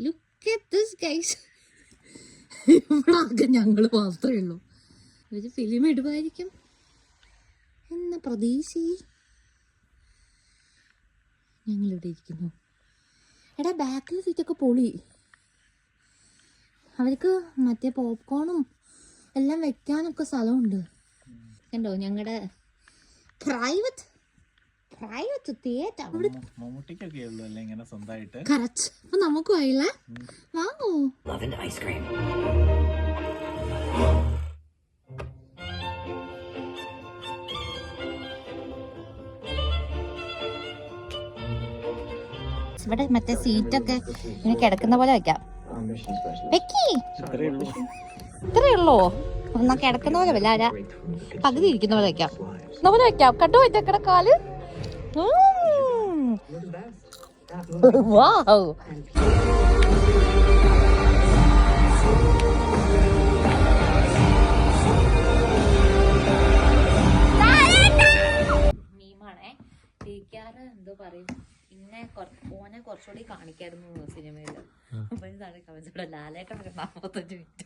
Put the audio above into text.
Look at this guys. ഇവിടെ ആകെ ഞങ്ങൾ മാത്രമേ ഉള്ളൂ. ഇവര് ഫിലിം ഇടുമായിരിക്കും എന്ന പ്രതീക്ഷയിൽ ഞങ്ങളിവിടെ ഇരിക്കുന്നു. എടാ ബാക്കിൽ സീറ്റൊക്കെ പൊളി. അവർക്ക് മറ്റേ പോപ്കോണും എല്ലാം വെക്കാനൊക്കെ സ്ഥലമുണ്ട്. കണ്ടോ ഞങ്ങളുടെ പ്രൈവറ്റ് തിയേറ്റർ. കറക്റ്റ്. അപ്പൊ നമുക്കും ആയില്ല. വാങ്ങോ. ഇവിടെ മറ്റേ സീറ്റൊക്കെ ഇങ്ങനെ കിടക്കുന്ന പോലെ വെക്കാം. ഇത്രേ ഉള്ളൂ. ഒന്നാ കിടക്കുന്ന പോലെ വല്ല പകുതി ഇരിക്കുന്ന പോലെ വെക്കാം. നമ്മള് വെക്കാം. കണ്ടു വെച്ചേക്കട കാല്. മീമാണേ. എന്തോ പറയും പിന്നെ ഓനെ കുറച്ചുകൂടി കാണിക്കായിരുന്നു സിനിമയില്. അപ്പൊ ഇതാണ് കവചോടെ ലാലേട്ടൊക്കെ 45 മിനിറ്റ്.